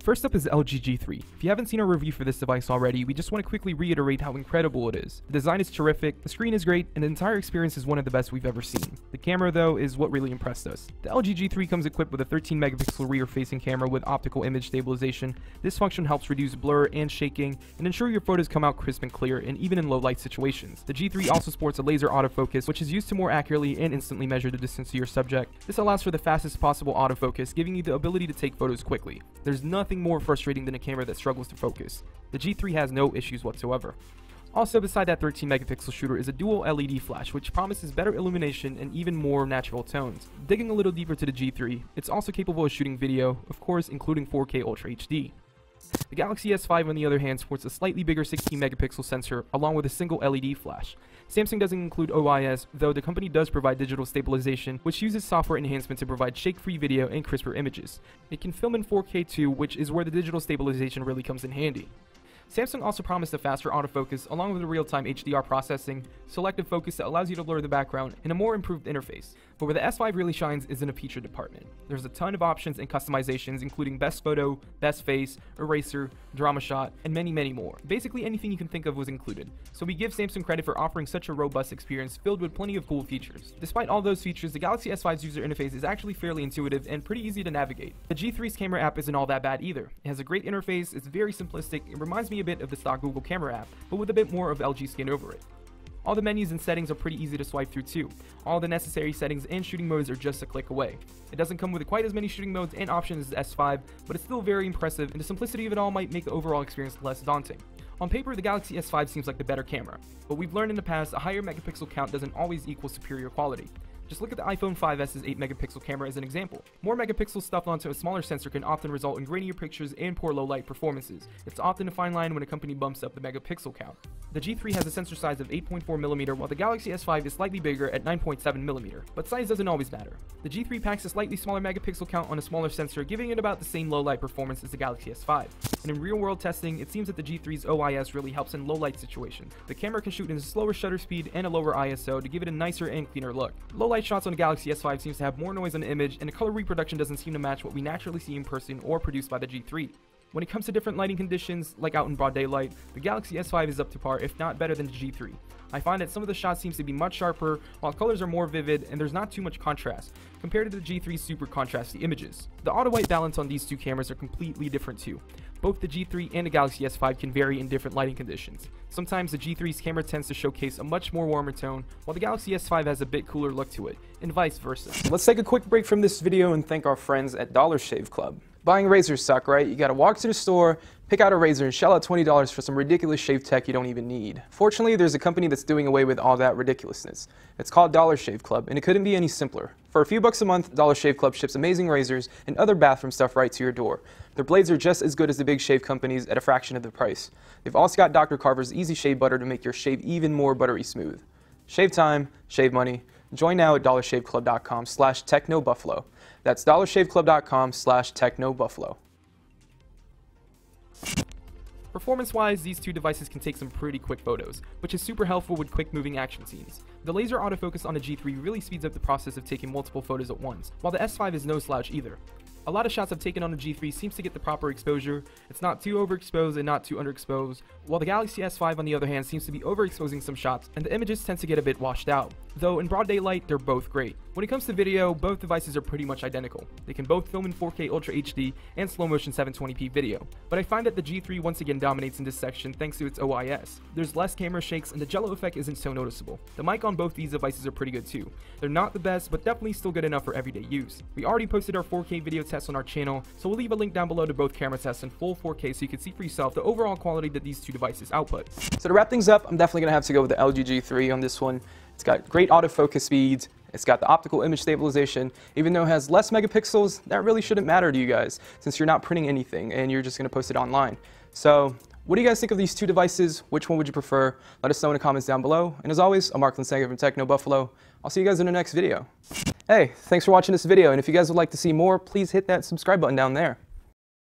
First up is the LG G3. If you haven't seen our review for this device already, we just want to quickly reiterate how incredible it is. The design is terrific, the screen is great, and the entire experience is one of the best we've ever seen. The camera, though, is what really impressed us. The LG G3 comes equipped with a 13 megapixel rear-facing camera with optical image stabilization. This function helps reduce blur and shaking, and ensure your photos come out crisp and clear, and even in low light situations. The G3 also sports a laser autofocus, which is used to more accurately and instantly measure the distance to your subject. This allows for the fastest possible autofocus, giving you the ability to take photos quickly. There's nothing more frustrating than a camera that struggles to focus. The G3 has no issues whatsoever. Also, beside that 13 megapixel shooter is a dual LED flash, which promises better illumination and even more natural tones. Digging a little deeper to the G3, it's also capable of shooting video, of course including 4K Ultra HD. The Galaxy S5 on the other hand sports a slightly bigger 16 megapixel sensor along with a single LED flash. Samsung doesn't include OIS, though the company does provide digital stabilization, which uses software enhancement to provide shake-free video and crisper images. It can film in 4K too, which is where the digital stabilization really comes in handy. Samsung also promised a faster autofocus along with a real-time HDR processing, selective focus that allows you to blur the background, and a more improved interface. But where the S5 really shines is in a feature department. There's a ton of options and customizations including best photo, best face, eraser, drama shot, and many more. Basically anything you can think of was included, so we give Samsung credit for offering such a robust experience filled with plenty of cool features. Despite all those features, the Galaxy S5's user interface is actually fairly intuitive and pretty easy to navigate. The G3's camera app isn't all that bad either. It has a great interface, it's very simplistic, it reminds me a bit of the stock Google camera app, but with a bit more of LG skin over it. All the menus and settings are pretty easy to swipe through too. All the necessary settings and shooting modes are just a click away. It doesn't come with quite as many shooting modes and options as S5, but it's still very impressive, and the simplicity of it all might make the overall experience less daunting. On paper, the Galaxy S5 seems like the better camera, but we've learned in the past a higher megapixel count doesn't always equal superior quality. Just look at the iPhone 5s's 8 megapixel camera as an example. More megapixels stuffed onto a smaller sensor can often result in grainier pictures and poor low light performances. It's often a fine line when a company bumps up the megapixel count. The G3 has a sensor size of 8.4mm while the Galaxy S5 is slightly bigger at 9.7mm, but size doesn't always matter. The G3 packs a slightly smaller megapixel count on a smaller sensor, giving it about the same low light performance as the Galaxy S5. And in real world testing, it seems that the G3's OIS really helps in low light situations. The camera can shoot in a slower shutter speed and a lower ISO to give it a nicer and cleaner look. Low light shots on the Galaxy S5 seems to have more noise on the image, and the color reproduction doesn't seem to match what we naturally see in person or produced by the G3. When it comes to different lighting conditions, like out in broad daylight, the Galaxy S5 is up to par, if not better than the G3. I find that some of the shots seems to be much sharper, while colors are more vivid and there's not too much contrast, compared to the G3's super contrasty images. The auto-white balance on these two cameras are completely different too. Both the G3 and the Galaxy S5 can vary in different lighting conditions. Sometimes the G3's camera tends to showcase a much more warmer tone, while the Galaxy S5 has a bit cooler look to it, and vice versa. Let's take a quick break from this video and thank our friends at Dollar Shave Club. Buying razors suck, right? You gotta walk to the store, pick out a razor, and shell out $20 for some ridiculous shave tech you don't even need. Fortunately, there's a company that's doing away with all that ridiculousness. It's called Dollar Shave Club, and it couldn't be any simpler. For a few bucks a month, Dollar Shave Club ships amazing razors and other bathroom stuff right to your door. Their blades are just as good as the big shave companies at a fraction of the price. They've also got Dr. Carver's Easy Shave Butter to make your shave even more buttery smooth. Shave time, shave money. Join now at dollarshaveclub.com/technobuffalo. That's dollarshaveclub.com/technobuffalo. Performance-wise, these two devices can take some pretty quick photos, which is super helpful with quick-moving action scenes. The laser autofocus on the G3 really speeds up the process of taking multiple photos at once, while the S5 is no slouch either. A lot of shots I've taken on the G3 seems to get the proper exposure. It's not too overexposed and not too underexposed, while the Galaxy S5 on the other hand seems to be overexposing some shots, and the images tend to get a bit washed out. Though in broad daylight, they're both great. When it comes to video, both devices are pretty much identical. They can both film in 4K Ultra HD and slow motion 720p video. But I find that the G3 once again dominates in this section thanks to its OIS. There's less camera shakes and the jello effect isn't so noticeable. The mic on both these devices are pretty good too. They're not the best, but definitely still good enough for everyday use. We already posted our 4K video tests on our channel, so we'll leave a link down below to both camera tests in full 4K so you can see for yourself the overall quality that these two devices output. So to wrap things up, I'm definitely going to have to go with the LG G3 on this one. It's got great autofocus speeds, it's got the optical image stabilization. Even though it has less megapixels, that really shouldn't matter to you guys since you're not printing anything and you're just going to post it online. So what do you guys think of these two devices? Which one would you prefer? Let us know in the comments down below. And as always, I'm Mark Linsager from Techno Buffalo. I'll see you guys in the next video. Hey, thanks for watching this video, and if you guys would like to see more, please hit that subscribe button down there.